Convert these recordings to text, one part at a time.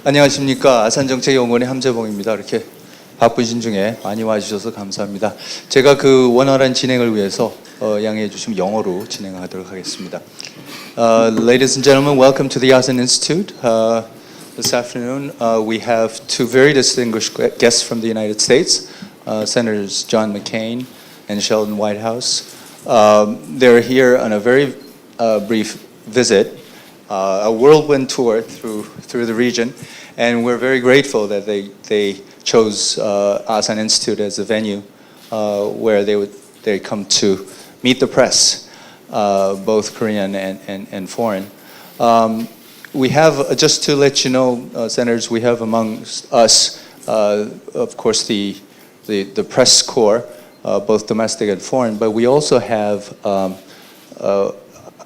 안녕하십니까. 아산정책연구원의 함재봉입니다. 이렇게 바쁘신 중에 많이 와주셔서 감사합니다. 제가 그 원활한 진행을 위해서 양해해 주시면 영어로 진행하도록 하겠습니다. Ladies and gentlemen, welcome to the Asan Institute. This afternoon we have two very distinguished guests from the United States, Senators John McCain and Sheldon Whitehouse. They're here on a very brief visit, a whirlwind tour through the region, and we're very grateful that they chose Asan Institute as a venue where they come to meet the press, both Korean and foreign. We have, just to let you know, Senators, we have among us, of course, the press corps, both domestic and foreign, but we also have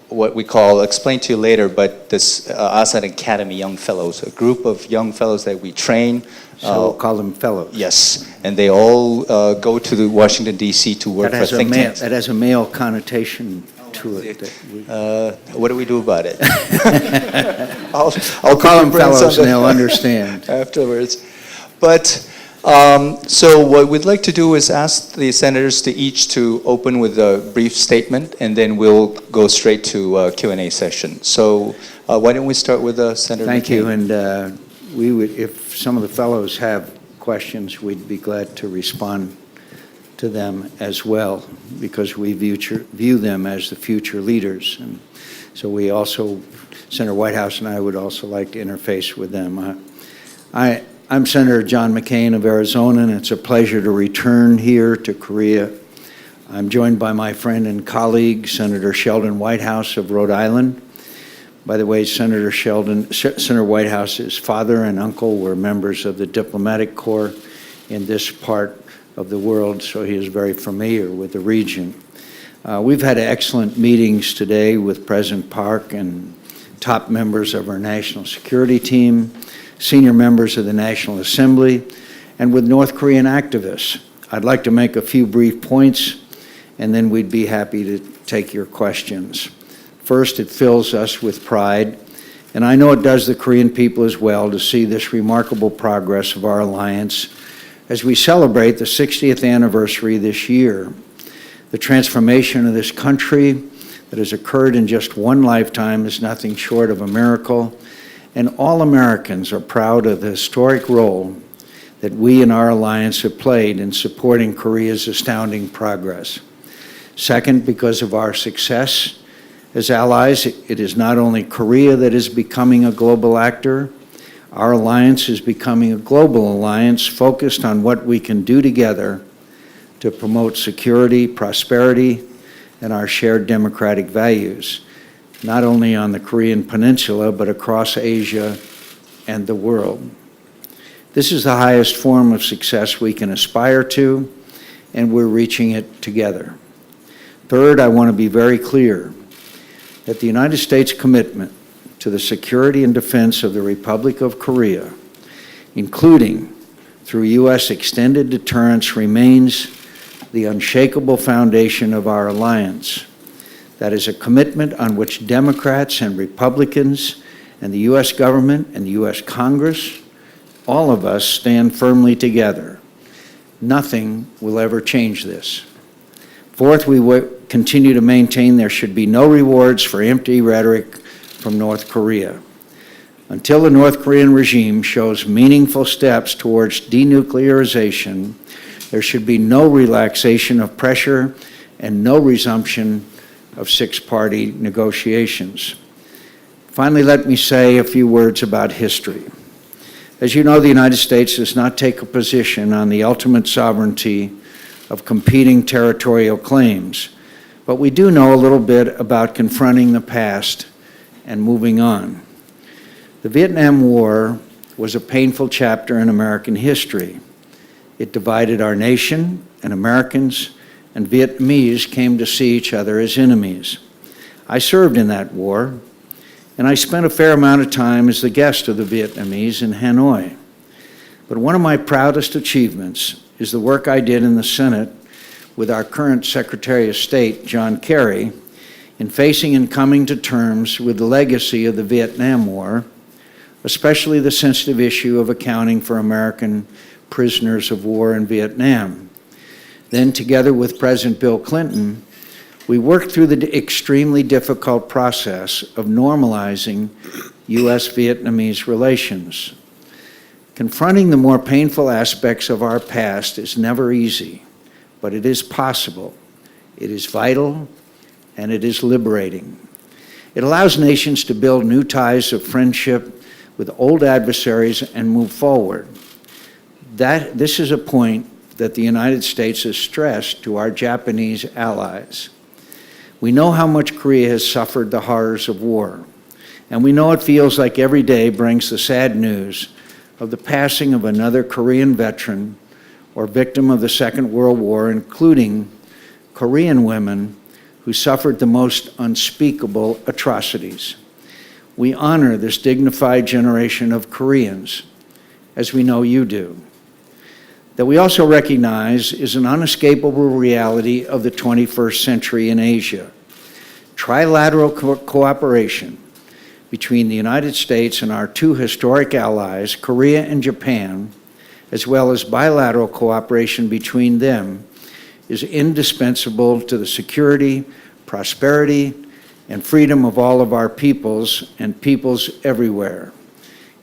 what we call, I'll explain to you later, but this Asan Academy Young Fellows, a group of young fellows that we train. So we'll call them fellows. Yes, and they all go to the Washington, D.C. to work for think tanks. That has a male connotation to it. What do we do about it? I'll call them fellows and they'll understand. Afterwards. But so what we'd like to do is ask the senators to each to open with a brief statement, and then we'll go straight to Q&A session. So why don't we start with Senator Thank McCain. you, and we would, if some of the fellows have questions, we'd be glad to respond to them as well, because we view them as the future leaders. And so we also, Senator Whitehouse and I would also like to interface with them. I'm Senator John McCain of Arizona, and it's a pleasure to return here to Korea. I'm joined by my friend and colleague, Senator Sheldon Whitehouse of Rhode Island. By the way, Senator Whitehouse's father and uncle were members of the diplomatic corps in this part of the world, so he is very familiar with the region. We've had excellent meetings today with President Park and top members of our national security team, senior members of the National Assembly, and with North Korean activists. I'd like to make a few brief points, and then we'd be happy to take your questions. First, it fills us with pride, and I know it does the Korean people as well, to see this remarkable progress of our alliance as we celebrate the 60th anniversary this year. The transformation of this country that has occurred in just one lifetime is nothing short of a miracle, and all Americans are proud of the historic role that we in our alliance have played in supporting Korea's astounding progress. Second, because of our success as allies, it is not only Korea that is becoming a global actor. Our alliance is becoming a global alliance focused on what we can do together to promote security, prosperity, and our shared democratic values, not only on the Korean Peninsula, but across Asia and the world. This is the highest form of success we can aspire to, and we're reaching it together. Third, I want to be very clear that the United States' commitment to the security and defense of the Republic of Korea, including through U.S. extended deterrence, remains the unshakable foundation of our alliance. That is a commitment on which Democrats and Republicans And the U.S. government and the U.S. Congress, all of us stand firmly together. Nothing will ever change this. Fourth, we will continue to maintain there should be no rewards for empty rhetoric from North Korea. Until the North Korean regime shows meaningful steps towards denuclearization, there should be no relaxation of pressure and no resumption of six-party negotiations. Finally, let me say a few words about history. As you know, the United States does not take a position on the ultimate sovereignty of competing territorial claims, but we do know a little bit about confronting the past and moving on. The Vietnam War was a painful chapter in American history. It divided our nation, and Americans and Vietnamese came to see each other as enemies. I served in that war, and I spent a fair amount of time as the guest of the Vietnamese in Hanoi. But one of my proudest achievements is the work I did in the Senate with our current Secretary of State, John Kerry, in facing and coming to terms with the legacy of the Vietnam War, especially the sensitive issue of accounting for American prisoners of war in Vietnam. Then, together with President Bill Clinton, we worked through the extremely difficult process of normalizing U.S.-Vietnamese relations. Confronting the more painful aspects of our past is never easy, but it is possible, it is vital, and it is liberating. It allows nations to build new ties of friendship with old adversaries and move forward. This is a point that the United States has stressed to our Japanese allies. We know how much Korea has suffered the horrors of war, and we know it feels like every day brings the sad news of the passing of another Korean veteran or victim of the Second World War, including Korean women who suffered the most unspeakable atrocities. We honor this dignified generation of Koreans, as we know you do. That we also recognize is an unescapable reality of the 21st century in Asia. Trilateral cooperation between the United States and our two historic allies, Korea and Japan, as well as bilateral cooperation between them, is indispensable to the security, prosperity, and freedom of all of our peoples and peoples everywhere.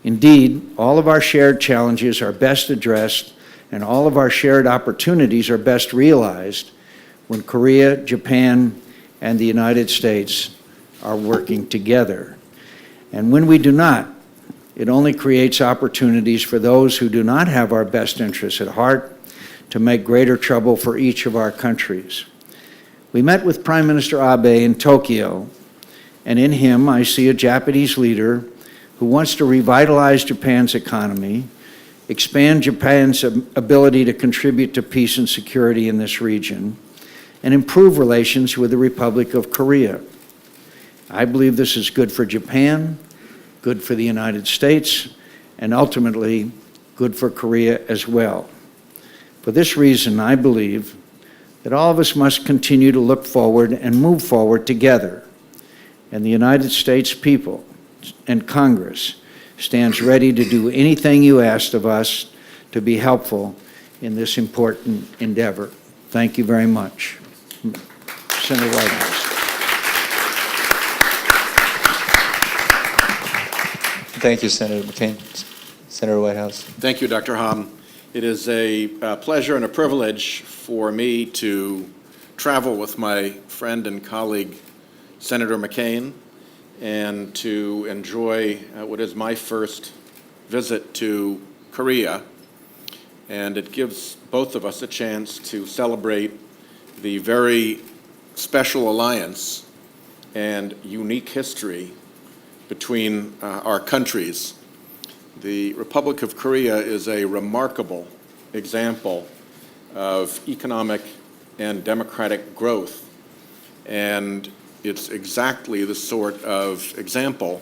Indeed, all of our shared challenges are best addressed and all of our shared opportunities are best realized when Korea, Japan, and the United States are working together. And when we do not, it only creates opportunities for those who do not have our best interests at heart to make greater trouble for each of our countries. We met with Prime Minister Abe in Tokyo, and in him I see a Japanese leader who wants to revitalize Japan's economy, expand Japan's ability to contribute to peace and security in this region, and improve relations with the Republic of Korea. I believe this is good for Japan, good for the United States, and ultimately good for Korea as well. For this reason, I believe that all of us must continue to look forward and move forward together. And the United States people and Congress stands ready to do anything you asked of us to be helpful in this important endeavor. Thank you very much. Senator Whitehouse. Thank you, Senator McCain. Senator Whitehouse. Thank you, Dr. Hom. It is a pleasure and a privilege for me to travel with my friend and colleague, Senator McCain, and to enjoy what is my first visit to Korea. And it gives both of us a chance to celebrate the very special alliance and unique history between our countries. The Republic of Korea is a remarkable example of economic and democratic growth, and it's exactly the sort of example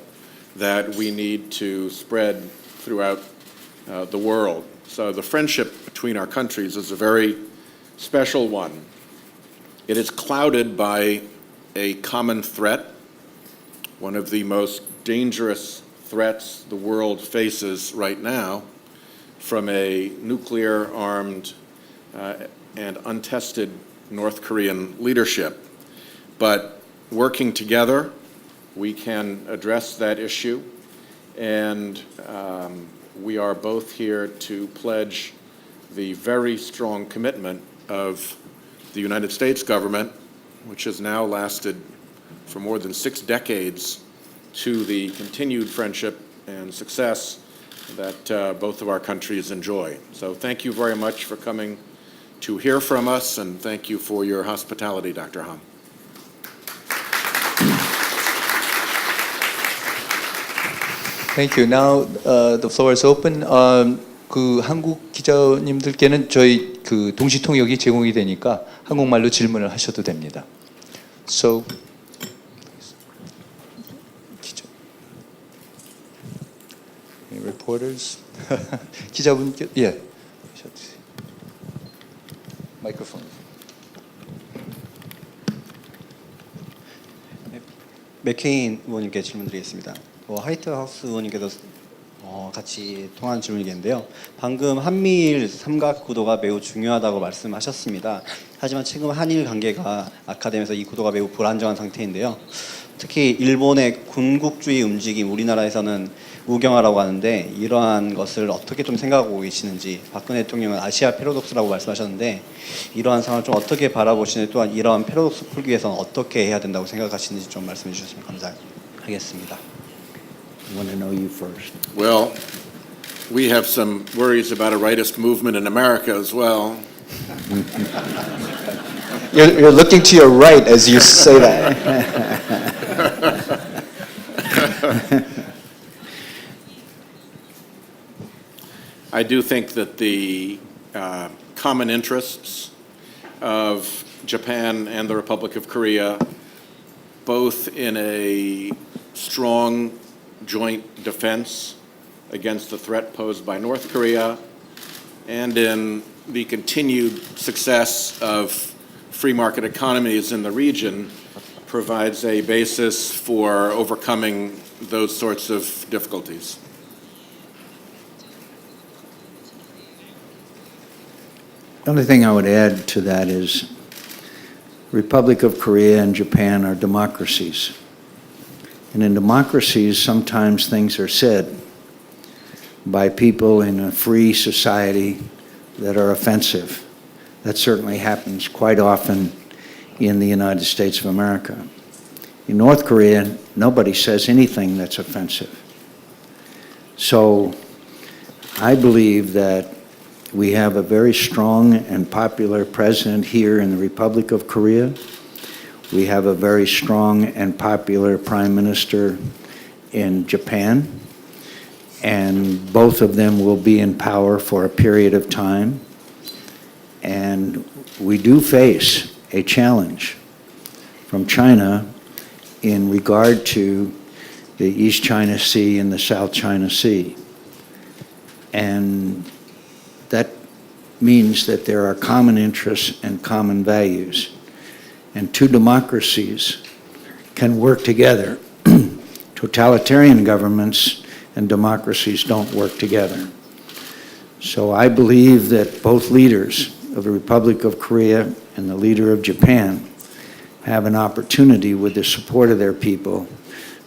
that we need to spread throughout the world. So the friendship between our countries is a very special one. It is clouded by a common threat, one of the most dangerous threats the world faces right now from a nuclear-armed and untested North Korean leadership. But working together, we can address that issue, and we are both here to pledge the very strong commitment of the United States government, which has now lasted for more than 6 decades, to the continued friendship and success that both of our countries enjoy. So thank you very much for coming to hear from us, and thank you for your hospitality, Dr. Ham. Thank you. Now the floor is open. 그 한국 기자님들께는 저희 그 동시 통역이 제공이 되니까 한국말로 질문을 하셔도 됩니다. So 기자, reporters, 기자분께 예, 마이크로폰. 맥케인 의원님께 질문드리겠습니다. 화이트하우스 의원님께서 같이 통한 질문이겠는데요. 방금 한미일 삼각 구도가 매우 중요하다고 말씀하셨습니다. 하지만 최근 한일 관계가 악화되면서 이 구도가 매우 불안정한 상태인데요. 특히 일본의 군국주의 움직임, 우리나라에서는 우경화라고 하는데 이러한 것을 어떻게 좀 생각하고 계시는지, 박근혜 대통령은 아시아 패러독스라고 말씀하셨는데 이러한 상황을 좀 어떻게 바라보시는지, 또한 이러한 패러독스 풀기 위해서는 어떻게 해야 된다고 생각하시는지 좀 말씀해 주셨으면 감사하겠습니다. I want to know you first. Well, we have some worries about a rightist movement in America as well. You're looking to your right as you say that. I do think that the common interests of Japan and the Republic of Korea, both in a strong joint defense against the threat posed by North Korea and in the continued success of free market economies in the region, provides a basis for overcoming those sorts of difficulties. The only thing I would add to that is Republic of Korea and Japan are democracies. And in democracies, sometimes things are said by people in a free society that are offensive. That certainly happens quite often in the United States of America. In North Korea, nobody says anything that's offensive. So I believe that we have a very strong and popular president here in the Republic of Korea. We have a very strong and popular prime minister in Japan, and both of them will be in power for a period of time. And we do face a challenge from China in regard to the East China Sea and the South China Sea. And that means that there are common interests and common values. And two democracies can work together. Totalitarian governments and democracies don't work together. So I believe that both leaders of the Republic of Korea and the leader of Japan have an opportunity, with the support of their people,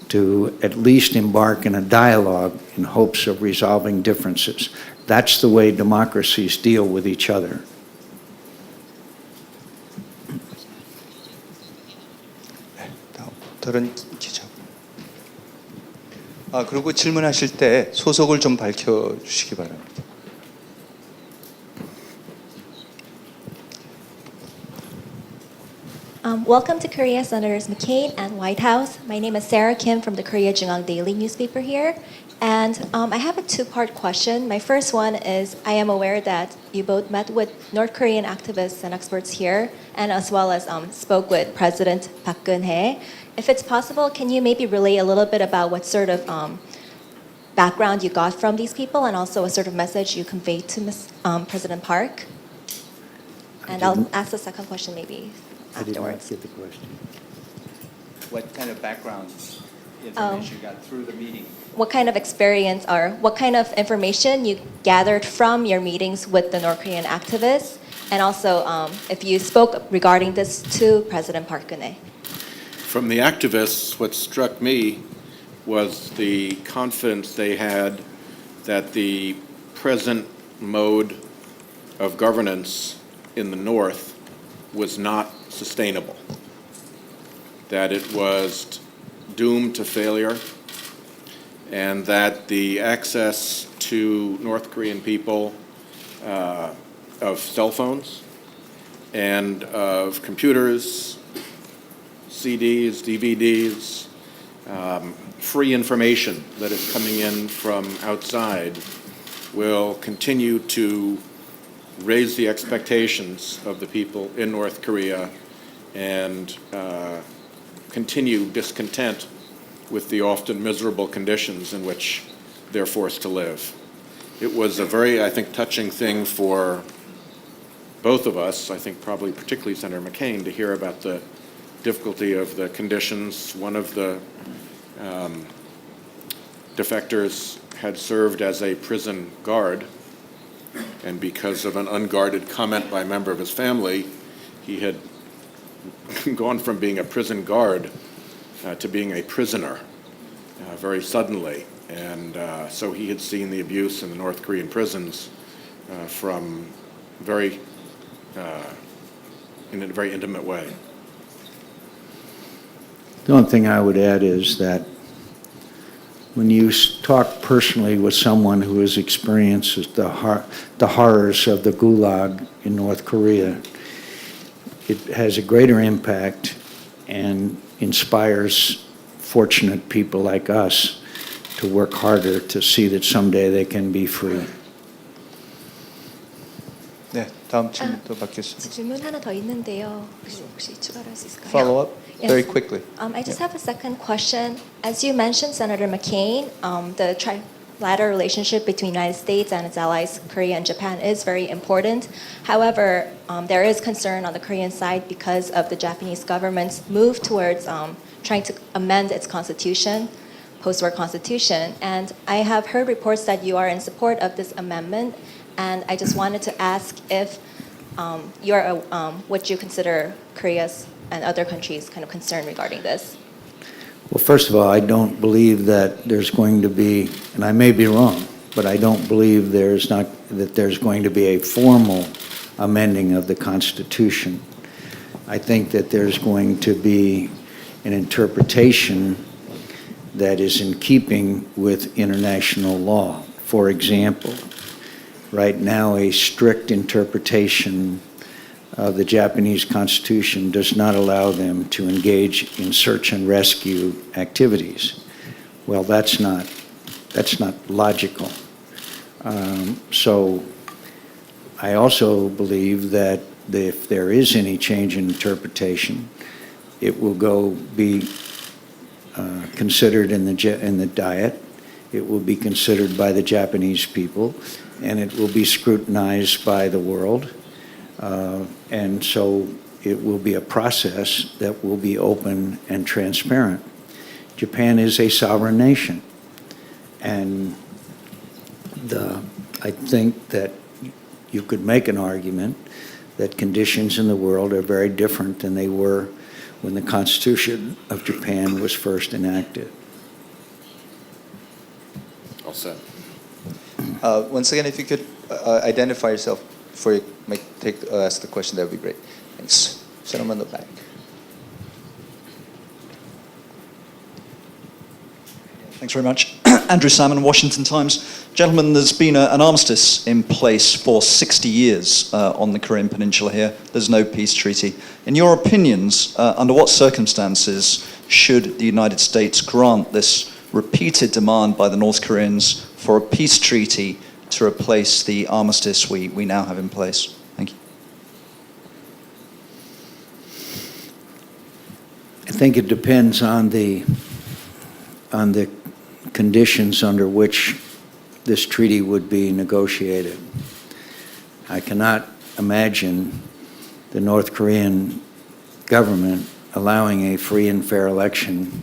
to at least embark in a dialogue in hopes of resolving differences. That's the way democracies deal with each other. 다른 기자. 그리고 질문하실 때 소속을 좀 밝혀주시기 바랍니다. Welcome to Korea, Senators McCain and Whitehouse. My name is Sarah Kim from the Korea JoongAng Daily newspaper here. And I have a two-part question. My first one is, I am aware that you both met with North Korean activists and experts here, and as well as spoke with President Park Geun-hye. If it's possible, can you maybe relay a little bit about what sort of background you got from these people, and also a sort of message you conveyed to President Park? And I'll ask the second question maybe I did not afterwards. get the question. What kind of background information you got through the meeting. What kind of experience or what kind of information you gathered from your meetings with the North Korean activists, and also if you spoke regarding this to President Park Geun-hye. From the activists, what struck me was the confidence they had that the present mode of governance in the North was not sustainable, that it was doomed to failure, and that the access to North Korean people of cell phones and of computers, CDs, DVDs, free information that is coming in from outside will continue to raise the expectations of the people in North Korea and continue discontent with the often miserable conditions in which they're forced to live. It was a very, I think, touching thing for both of us, I think probably particularly Senator McCain, to hear about the difficulty of the conditions. One of the defectors had served as a prison guard, and because of an unguarded comment by a member of his family, he had gone from being a prison guard to being a prisoner very suddenly. And so he had seen the abuse in the North Korean prisons from in a very intimate way. The only thing I would add is that when you talk personally with someone who has experienced the horrors of the Gulag in North Korea, it has a greater impact and inspires fortunate people like us to work harder to see that someday they can be free. 네, 다음 질문 또 받겠습니다. 질문 하나 더 있는데요. 혹시 추가로 할 수 있을까요? Follow up Yes. very quickly. I just have a second question. As you mentioned, Senator McCain, the trilateral relationship between the United States and its allies, Korea and Japan, is very important. However, there is concern on the Korean side because of the Japanese government's move towards trying to amend its constitution, post-war constitution. And I have heard reports that you are in support of this amendment, and I just wanted to ask if what you consider Korea's and other countries' kind of concern regarding this. Well, first of all, I don't believe that there's going to be, and I may be wrong, but I don't believe that there's going to be a formal amending of the Constitution. I think that there's going to be an interpretation that is in keeping with international law. For example, right now a strict interpretation of the Japanese Constitution does not allow them to engage in search and rescue activities. Well, that's not logical. So I also believe that if there is any change in interpretation, it will be considered in the Diet. It will be considered by the Japanese people, and it will be scrutinized by the world. And so it will be a process that will be open and transparent. Japan is a sovereign nation, and I think that you could make an argument that conditions in the world are very different than they were when the Constitution of Japan was first enacted. All set. Once again, if you could identify yourself before you ask the question, that would be great. Thanks. Gentleman in the back. Thanks very much. Andrew Salmon, Washington Times. Gentlemen, there's been an armistice in place for 60 years on the Korean Peninsula here. There's no peace treaty. In your opinions, under what circumstances should the United States grant this repeated demand by the North Koreans for a peace treaty to replace the armistice we now have in place? Thank you. I think it depends on the conditions under which this treaty would be negotiated. I cannot imagine the North Korean government allowing a free and fair election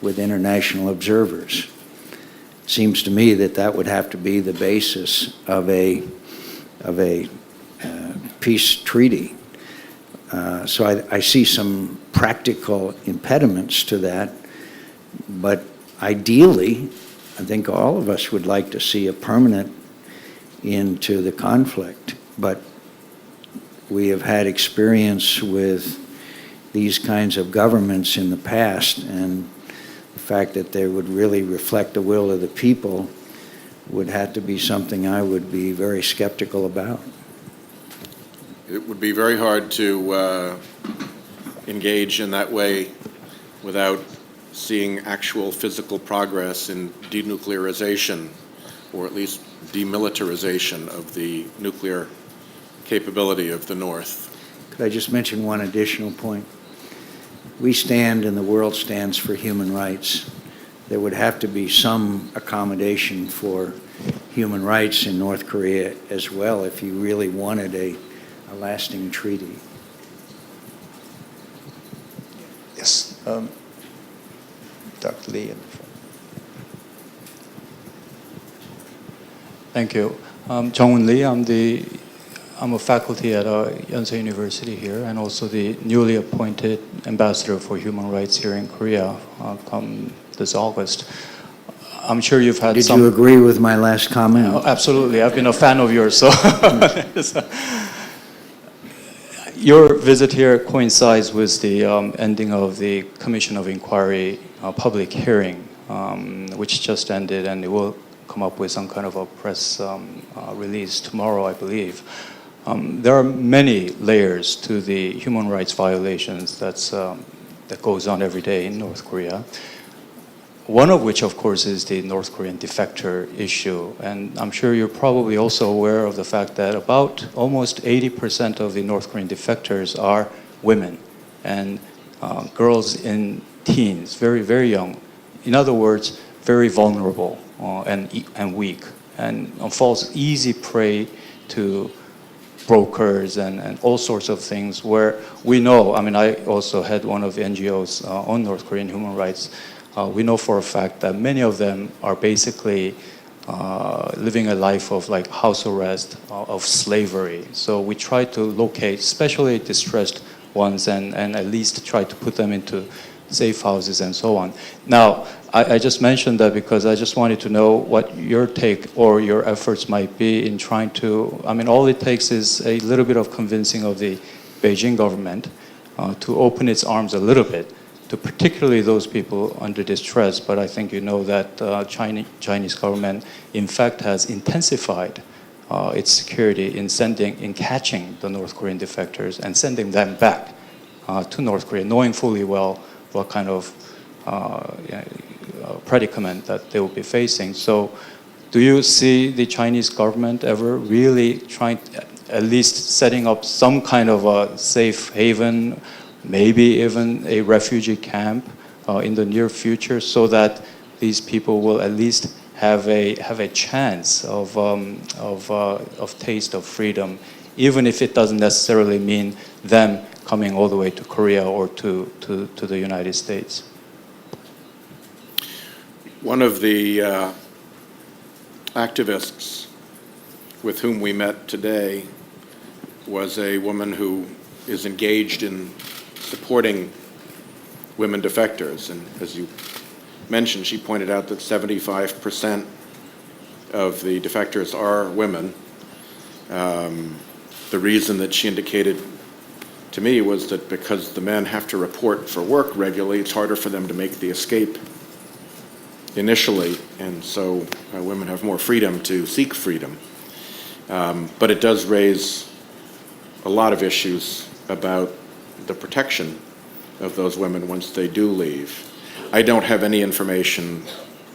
with international observers. Seems to me that that would have to be the basis of a peace treaty. So I see some practical impediments to that, but ideally, I think all of us would like to see a permanent end to the conflict, but we have had experience with these kinds of governments in the past, and the fact that they would really reflect the will of the people would have to be something I would be very skeptical about. It would be very hard to engage in that way without seeing actual physical progress in denuclearization, or at least demilitarization of the nuclear capability of the North. Could I just mention one additional point? We stand and the world stands for human rights. There would have to be some accommodation for human rights in North Korea as well if you really wanted a lasting treaty. Yes. Dr. Lee in the front. Thank you. Jung-Woon Lee. I'm a faculty at Yonsei University here, and also the newly appointed ambassador for human rights here in Korea come this August. I'm sure you've had Did some... you agree with my last comment? Oh, absolutely. I've been a fan of yours. So your visit here coincides with the ending of the Commission of Inquiry public hearing, which just ended, and it will come up with some kind of a press release tomorrow, I believe. There are many layers to the human rights violations that goes on every day in North Korea. One of which, of course, is the North Korean defector issue. And I'm sure you're probably also aware of the fact that about almost 80% of the North Korean defectors are women and girls in teens, very, very young. In other words, very vulnerable and weak, and falls easy prey to brokers and all sorts of things where we know, I mean, I also had one of the NGOs on North Korean human rights. We know for a fact that many of them are basically living a life of like house arrest, of slavery. So we try to locate especially distressed ones and at least try to put them into safe houses and so on. Now, I just mentioned that because I just wanted to know what your take or your efforts might be in trying to, I mean, all it takes is a little bit of convincing of the Beijing government to open its arms a little bit to particularly those people under distress. But I think you know that Chinese government, in fact, has intensified its security in catching the North Korean defectors and sending them back to North Korea, knowing fully well what kind of predicament that they will be facing. So do you see the Chinese government ever really trying, at least setting up some kind of a safe haven, maybe even a refugee camp in the near future, so that these people will at least have a chance of taste of freedom, even if it doesn't necessarily mean them coming all the way to Korea or to the United States? One of the activists with whom we met today was a woman who is engaged in supporting women defectors. And as you mentioned, she pointed out that 75% of the defectors are women. The reason that she indicated to me was that because the men have to report for work regularly, it's harder for them to make the escape initially, and so women have more freedom to seek freedom. But it does raise a lot of issues about the protection of those women once they do leave. I don't have any information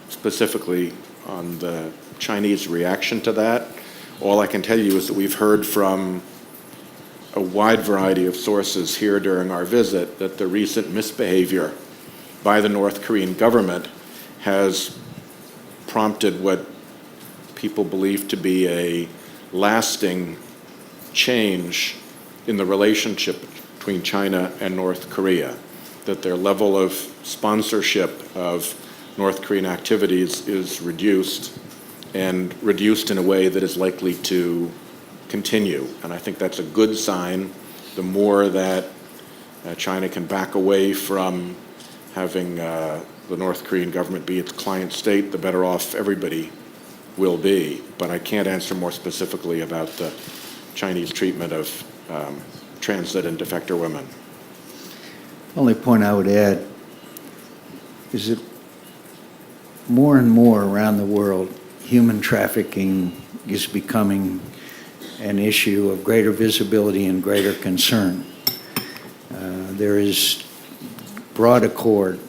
specifically on the Chinese reaction to that. All I can tell you is that we've heard from a wide variety of sources here during our visit that the recent misbehavior by the North Korean government has prompted what people believe to be a lasting change in the relationship between China and North Korea. that their level of sponsorship of North Korean activities is reduced, and reduced in a way that is likely to continue. And I think that's a good sign. The more that China can back away from having the North Korean government be its client state, the better off everybody will be. But I can't answer more specifically about the Chinese treatment of transit and defector women. Only point I would add is that more and more around the world, human trafficking is becoming an issue of greater visibility and greater concern. There is broad accord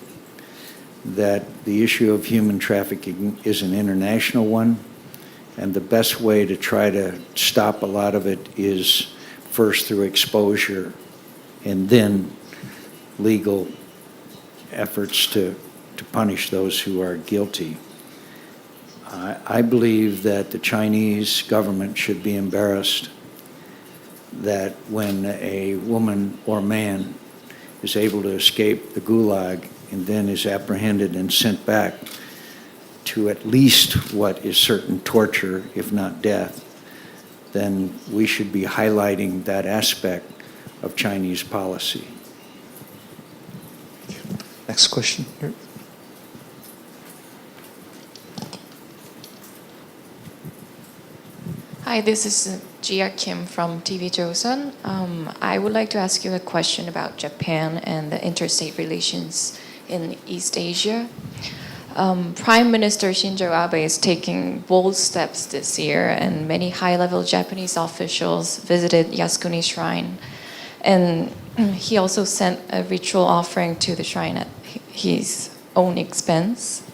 that the issue of human trafficking is an international one, and the best way to try to stop a lot of it is first through exposure and then legal efforts to punish those who are guilty. I believe that the Chinese government should be embarrassed that when a woman or man is able to escape the gulag and then is apprehended and sent back to at least what is certain torture, if not death, then we should be highlighting that aspect of Chinese policy. Next question here. Hi, this is Jia Kim from TV Joseon. I would like to ask you a question about Japan and the interstate relations in East Asia. Prime Minister Shinzo Abe is taking bold steps this year, and many high-level Japanese officials visited Yasukuni Shrine. And he also sent a ritual offering to the shrine at his own expense.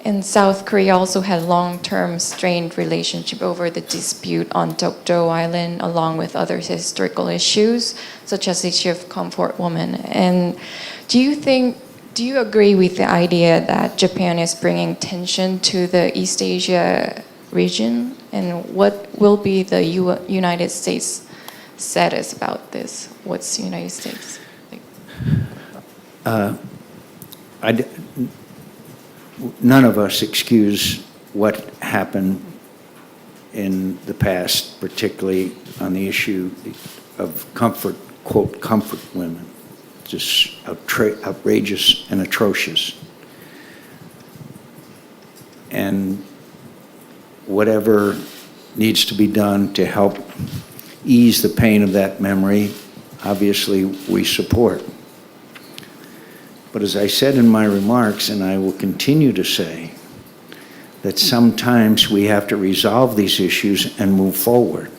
And South Korea also had long-term strained relationship over the dispute on Dokdo Island, along with other historical issues, such as the issue of comfort women. And do you agree with the idea that Japan is bringing tension to the East Asia region? And what will be the United States status about this? What's the United States? None of us excuse what happened in the past, particularly on the issue of comfort, quote, comfort women. Just outrageous and atrocious. And whatever needs to be done to help ease the pain of that memory, obviously we support. But as I said in my remarks, and I will continue to say, that sometimes we have to resolve these issues and move forward.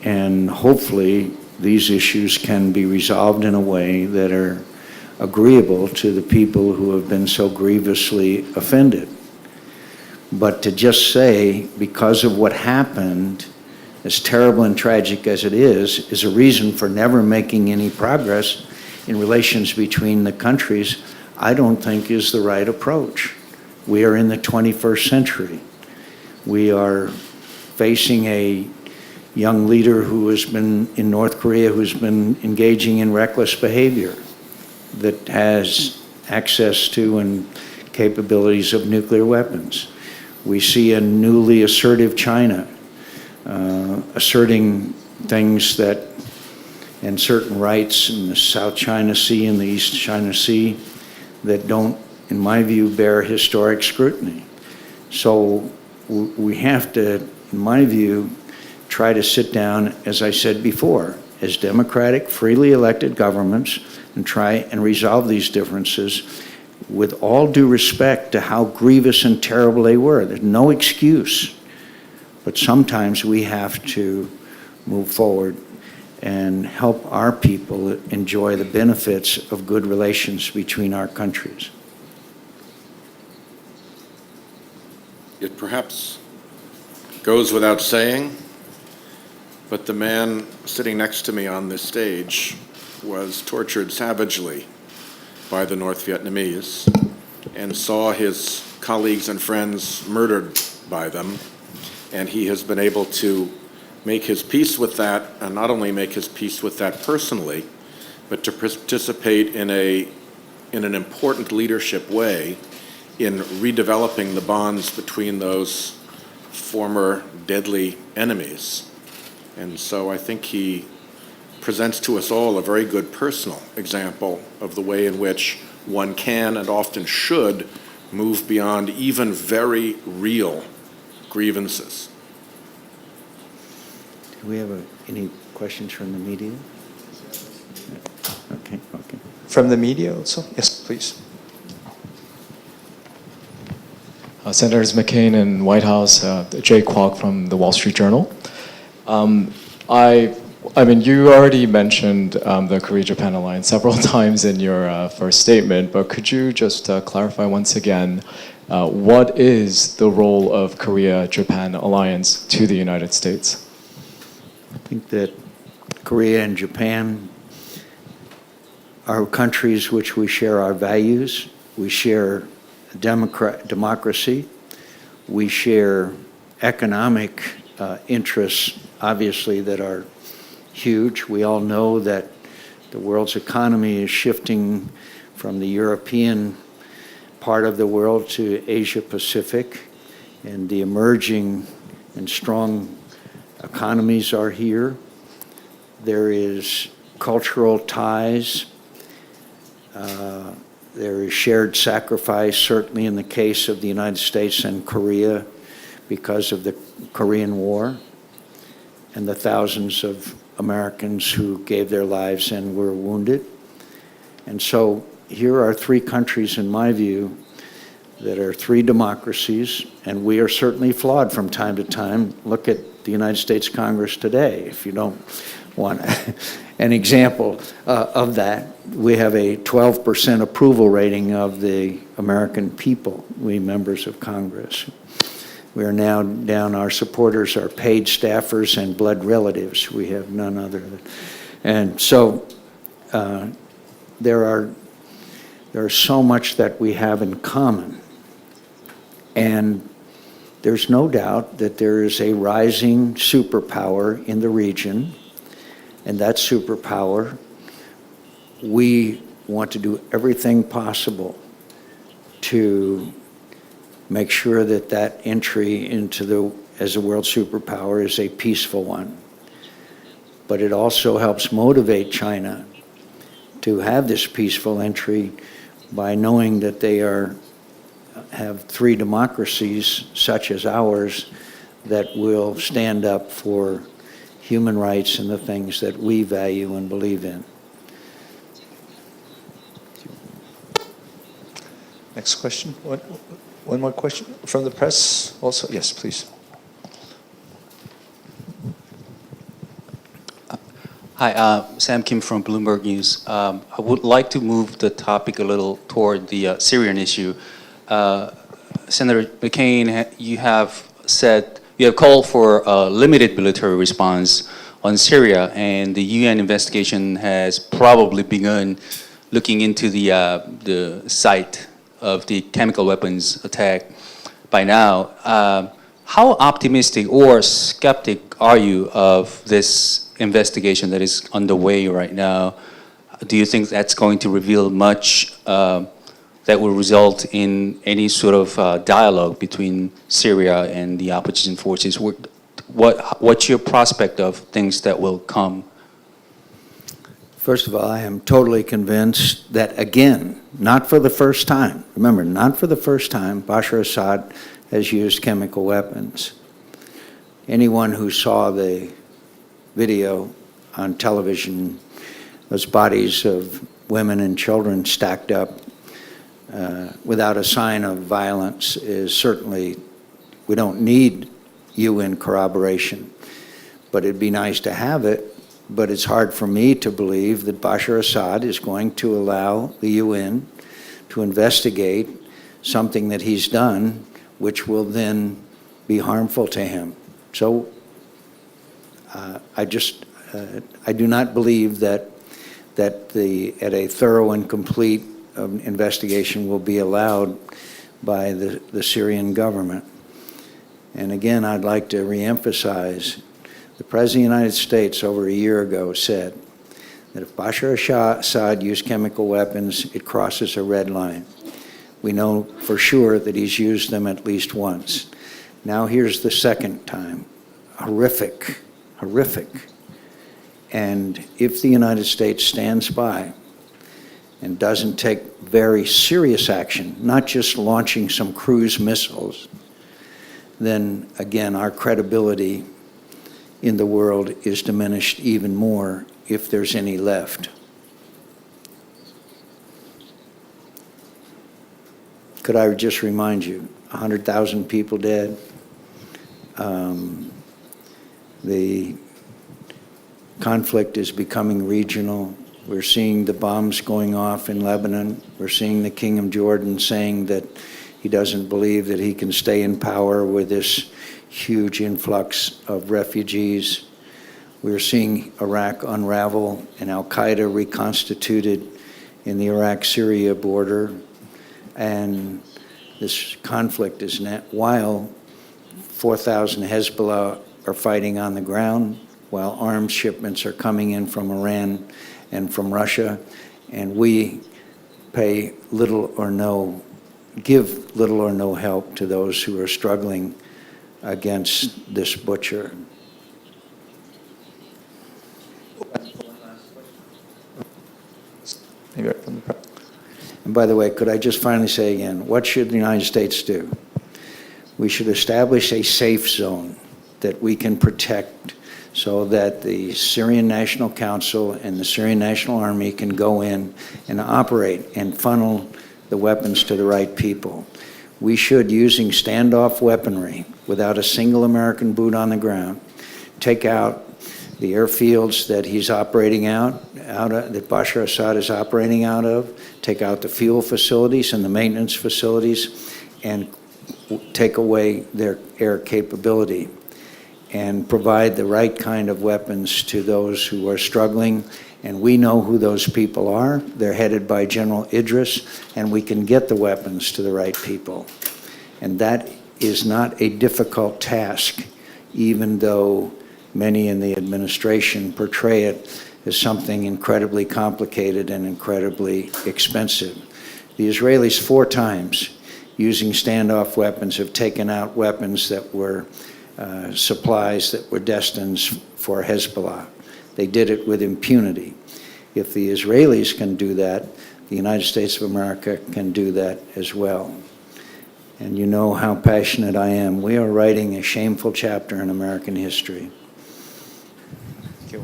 And hopefully these issues can be resolved in a way that are agreeable to the people who have been so grievously offended. But to just say, because of what happened, as terrible and tragic as it is a reason for never making any progress in relations between the countries, I don't think is the right approach. We are in the 21st century. We are facing a young leader who has been in North Korea, who's been engaging in reckless behavior, that has access to and capabilities of nuclear weapons. We see a newly assertive China asserting things that, and certain rights in the South China Sea and the East China Sea that don't, in my view, bear historic scrutiny. So we have to, in my view, try to sit down, as I said before, as democratic, freely elected governments and try and resolve these differences with all due respect to how grievous and terrible they were. There's no excuse. But sometimes we have to move forward and help our people enjoy the benefits of good relations between our countries. It perhaps goes without saying, but the man sitting next to me on this stage was tortured savagely by the North Vietnamese and saw his colleagues and friends murdered by them, and he has been able to make his peace with that, and not only make his peace with that personally, but to participate in an important leadership way in redeveloping the bonds between those former deadly enemies. And so I think he presents to us all a very good personal example of the way in which one can and often should move beyond even very real grievances. Do we have any questions from the media? Okay. From the media also? Yes, please. Senators McCain and Whitehouse, Jay Kwok from the Wall Street Journal. I mean, you already mentioned the Korea-Japan alliance several times in your first statement, but could you just clarify once again, what is the role of Korea-Japan alliance to the United States? I think that Korea and Japan are countries which we share our values. We share democracy. We share economic interests, obviously, that are huge. We all know that the world's economy is shifting from the European part of the world to Asia Pacific, and the emerging and strong economies are here. There is cultural ties. There is shared sacrifice, certainly in the case of the United States and Korea, because of the Korean War and the thousands of Americans who gave their lives and were wounded. And so here are three countries, in my view, that are three democracies, and we are certainly flawed from time to time. Look at the United States Congress today, if you don't want an example of that. We have a 12% approval rating of the American people, we members of Congress. We are now down, our supporters are paid staffers and blood relatives. We have none other than. And so there are so much that we have in common. And there's no doubt that there is a rising superpower in the region, and that superpower, we want to do everything possible to make sure that that entry into as a world superpower is a peaceful one. But it also helps motivate China to have this peaceful entry by knowing that they have three democracies such as ours that will stand up for human rights and the things that we value and believe in. Next question. One more question from the press also? Yes, please. Hi, Sam Kim from Bloomberg News. I would like to move the topic a little toward the Syrian issue. Senator McCain, you have called for a limited military response on Syria, and the UN investigation has probably begun looking into the site of the chemical weapons attack by now. How optimistic or skeptic are you of this investigation that is underway right now? Do you think that's going to reveal much that will result in any sort of dialogue between Syria and the opposition forces? What's your prospect of things that will come? First of all, I am totally convinced that, again, not for the first time, remember, not for the first time, Bashar Assad has used chemical weapons. Anyone who saw the video on television, those bodies of women and children stacked up without a sign of violence is certainly, we don't need UN corroboration, but it'd be nice to have it. But it's hard for me to believe that Bashar Assad is going to allow the UN to investigate something that he's done, which will then be harmful to him. So I do not believe that at a thorough and complete investigation will be allowed by the Syrian government. And again, I'd like to reemphasize, the President of the United States over a year ago said that if Bashar Assad used chemical weapons, it crosses a red line. We know for sure that he's used them at least once. Now here's the second time. Horrific, horrific. And if the United States stands by and doesn't take very serious action, not just launching some cruise missiles, then again, our credibility in the world is diminished even more, if there's any left. Could I just remind you, 100,000 people dead. The conflict is becoming regional. We're seeing the bombs going off in Lebanon. We're seeing the King of Jordan saying that he doesn't believe that he can stay in power with this huge influx of refugees. We're seeing Iraq unravel and Al-Qaeda reconstituted in the Iraq-Syria border. And this conflict is while 4,000 Hezbollah are fighting on the ground, while arms shipments are coming in from Iran and from Russia, and we pay little or no, give little or no help to those who are struggling against this butcher. Maybe from the And by the way, could I just finally say again, what should the United States do? We should establish a safe zone that we can protect so that the Syrian National Council and the Syrian National Army can go in and operate and funnel the weapons to the right people. We should, using standoff weaponry, without a single American boot on the ground, take out the airfields that he's operating out of, that Bashar Assad is operating out of, take out the fuel facilities and the maintenance facilities, and take away their air capability, and provide the right kind of weapons to those who are struggling. And we know who those people are. They're headed by General Idris, and we can get the weapons to the right people. And that is not a difficult task, even though many in the administration portray it as something incredibly complicated and incredibly expensive. The Israelis 4 times, using standoff weapons, have taken out weapons that were supplies that were destined for Hezbollah. They did it with impunity. If the Israelis can do that, the United States of America can do that as well. And you know how passionate I am. We are writing a shameful chapter in American history. Thank you.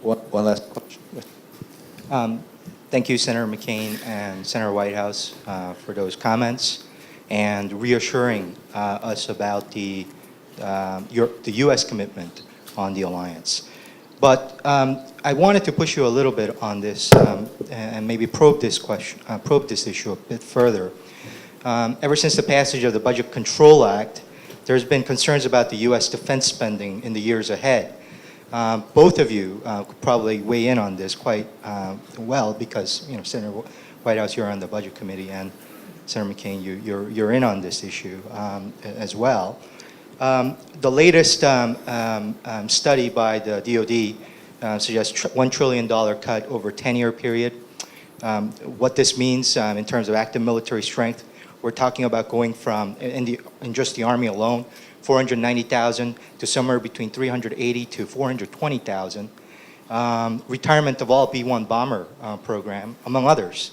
One last question. Thank you, Senator McCain and Senator Whitehouse, for those comments and reassuring us about the U.S. commitment on the alliance. But I wanted to push you a little bit on this and maybe probe this issue a bit further. Ever since the passage of the Budget Control Act, there's been concerns about the U.S. defense spending in the years ahead. Both of you could probably weigh in on this quite well because, you know, Senator Whitehouse, you're on the Budget Committee, and Senator McCain, you're in on this issue as well. The latest study by the DoD suggests $1 trillion cut over a 10-year period. What this means in terms of active military strength, we're talking about going from, in just the Army alone, 490,000 to somewhere between 380 to 420,000. Retirement of all B-1 bomber program, among others.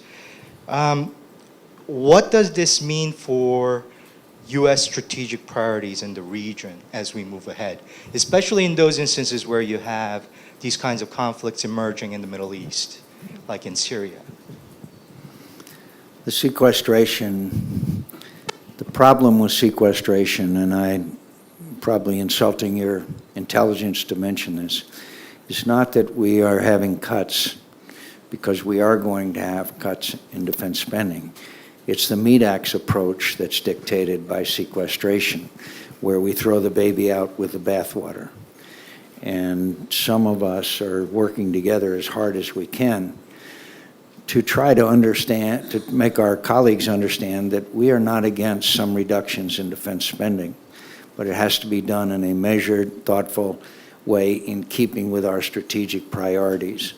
What does this mean for U.S. strategic priorities in the region as we move ahead, especially in those instances where you have these kinds of conflicts emerging in the Middle East, like in Syria? The sequestration, the problem with sequestration, and I'm probably insulting your intelligence to mention this, is not that we are having cuts, because we are going to have cuts in defense spending. It's the meat axe approach that's dictated by sequestration, where we throw the baby out with the bathwater. And some of us are working together as hard as we can to try to understand, to make our colleagues understand that we are not against some reductions in defense spending, but it has to be done in a measured, thoughtful way in keeping with our strategic priorities.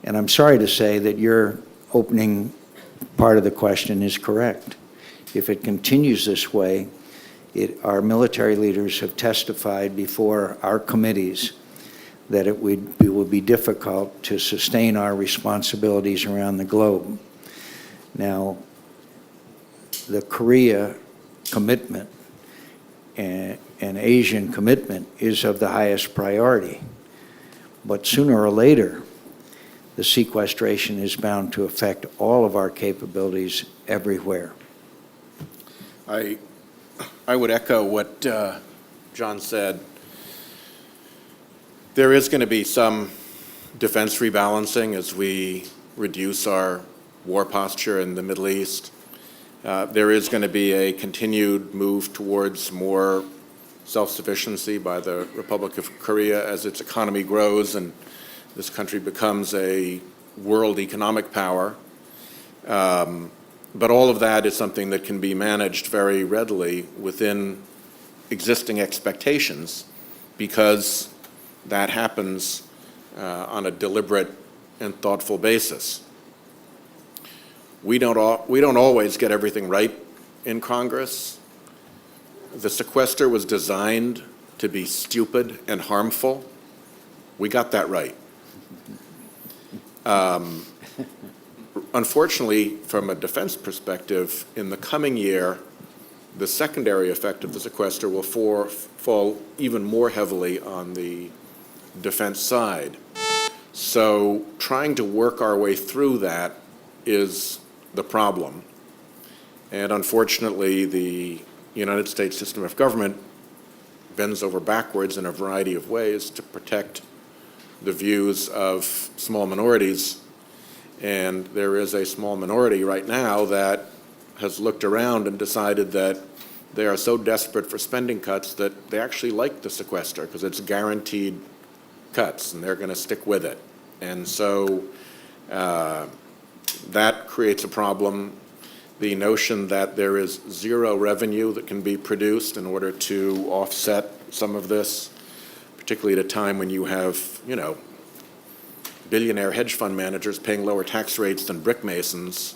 And I'm sorry to say that your opening part of the question is correct. If it continues this way, our military leaders have testified before our committees that it will be difficult to sustain our responsibilities around the globe. Now, the Korea commitment and Asian commitment is of the highest priority. But sooner or later, the sequestration is bound to affect all of our capabilities everywhere. I would echo what John said. There is going to be some defense rebalancing as we reduce our war posture in the Middle East. There is going to be a continued move towards more self-sufficiency by the Republic of Korea as its economy grows and this country becomes a world economic power. But all of that is something that can be managed very readily within existing expectations because that happens on a deliberate and thoughtful basis. We don't always get everything right in Congress. The sequester was designed to be stupid and harmful. We got that right. Unfortunately, from a defense perspective, in the coming year, the secondary effect of the sequester will fall even more heavily on the defense side. So trying to work our way through that is the problem. And unfortunately, the United States system of government bends over backwards in a variety of ways to protect the views of small minorities. And there is a small minority right now that has looked around and decided that they are so desperate for spending cuts that they actually like the sequester because it's guaranteed cuts and they're going to stick with it. And so that creates a problem. The notion that there is zero revenue that can be produced in order to offset some of this, particularly at a time when you have, billionaire hedge fund managers paying lower tax rates than brick masons,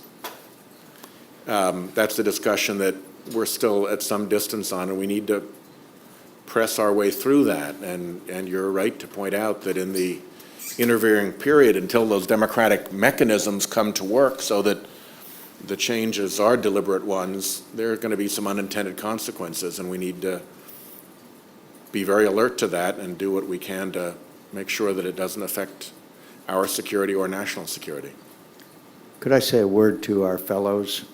that's a discussion that we're still at some distance on, and we need to press our way through that. And you're right to point out that in the intervening period, until those democratic mechanisms come to work so that the changes are deliberate ones, there are going to be some unintended consequences, and we need to be very alert to that and do what we can to make sure that it doesn't affect our security or national security. Could I say a word to our fellows?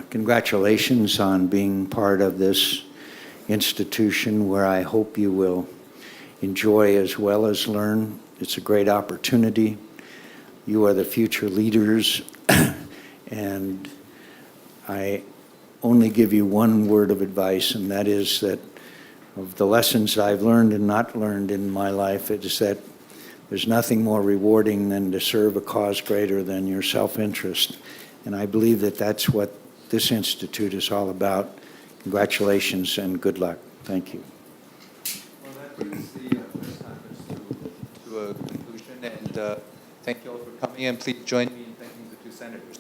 Congratulations on being part of this institution where I hope you will enjoy as well as learn. It's a great opportunity. You are the future leaders, and I only give you one word of advice, and that is that of the lessons I've learned and not learned in my life, it is that there's nothing more rewarding than to serve a cause greater than your self-interest. And I believe that that's what this institute is all about. Congratulations and good luck. Thank you. Well, that brings the first conference to a conclusion, and thank you all for coming, and please join me in thanking the two senators.